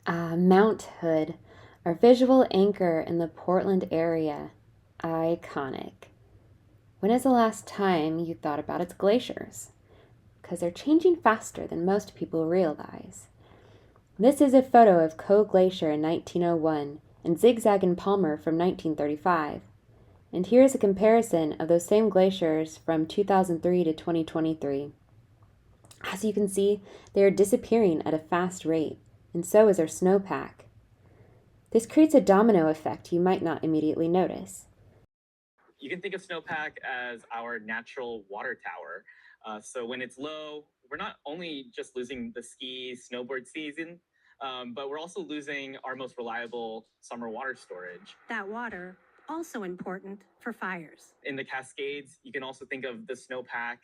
Mount Hood, our visual anchor in the Portland area. Iconic. When is the last time you thought about its glaciers? Because they're changing faster than most people realize. This is a photo of Coe Glacier in 1901 and Zigzag and Palmer from 1935. And here's a comparison of those same glaciers from 2003 to 2023. As you can see, they are disappearing at a fast rate, and so is our snowpack. This creates a domino effect you might not immediately notice. You can think of snowpack as our natural water tower. So when it's low, we're not only just losing the ski snowboard season, but we're also losing our most reliable summer water storage. That water, also important for fires. In the Cascades, you can also think of the snowpack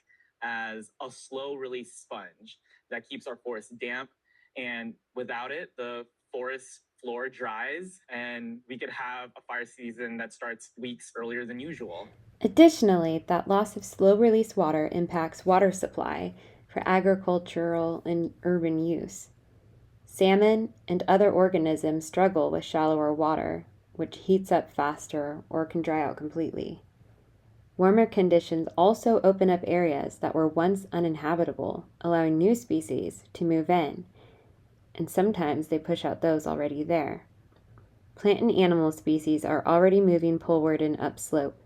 as a slow release sponge that keeps our forests damp. And without it, the forest floor dries and we could have a fire season that starts weeks earlier than usual. Additionally, that loss of slow-release water impacts water supply for agricultural and urban use. Salmon and other organisms struggle with shallower water, which heats up faster or can dry out completely. Warmer conditions also open up areas that were once uninhabitable, allowing new species to move in, and sometimes they push out those already there. Plant and animal species are already moving poleward and upslope.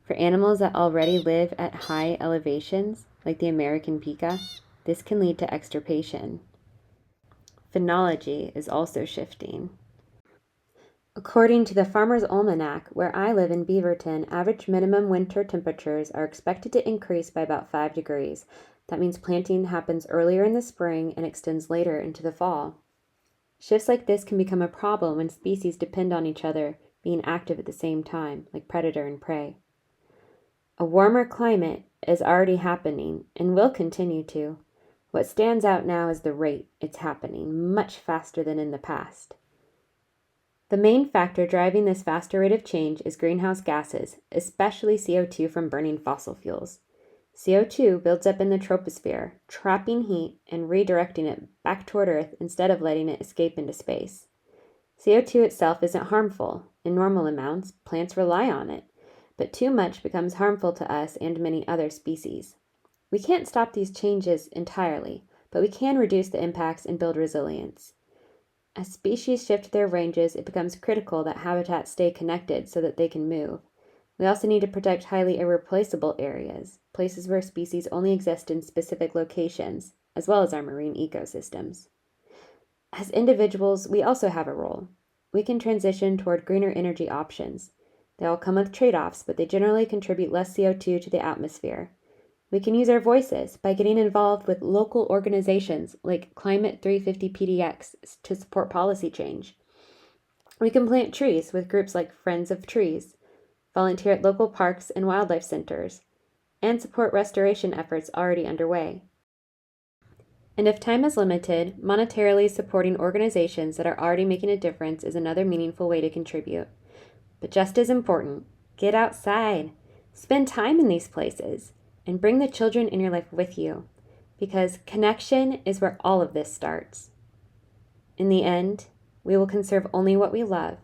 For animals that already live at high elevations, like the American pika, this can lead to extirpation. Phenology is also shifting. According to the Farmer's Almanac, where I live in Beaverton, average minimum winter temperatures are expected to increase by about 5 degrees. That means planting happens earlier in the spring and extends later into the fall. Shifts like this can become a problem when species depend on each other being active at the same time, like predator and prey. A warmer climate is already happening and will continue to. What stands out now is the rate it's happening, much faster than in the past. The main factor driving this faster rate of change is greenhouse gases, especially CO2 from burning fossil fuels. CO2 builds up in the troposphere, trapping heat and redirecting it back toward Earth instead of letting it escape into space. CO2 itself isn't harmful. In normal amounts, plants rely on it, but too much becomes harmful to us and many other species. We can't stop these changes entirely, but we can reduce the impacts and build resilience. As species shift their ranges, it becomes critical that habitats stay connected so that they can move. We also need to protect highly irreplaceable areas, places where species only exist in specific locations, as well as our marine ecosystems. As individuals, we also have a role. We can transition toward greener energy options. They all come with trade-offs, but they generally contribute less CO2 to the atmosphere. We can use our voices by getting involved with local organizations like Climate 350 PDX to support policy change. We can plant trees with groups like Friends of Trees, volunteer at local parks and wildlife centers, and support restoration efforts already underway. And if time is limited, monetarily supporting organizations that are already making a difference is another meaningful way to contribute. But just as important, get outside, spend time in these places, and bring the children in your life with you, because connection is where all of this starts. In the end, we will conserve only what we love,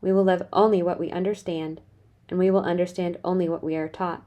we will love only what we understand, and we will understand only what we are taught.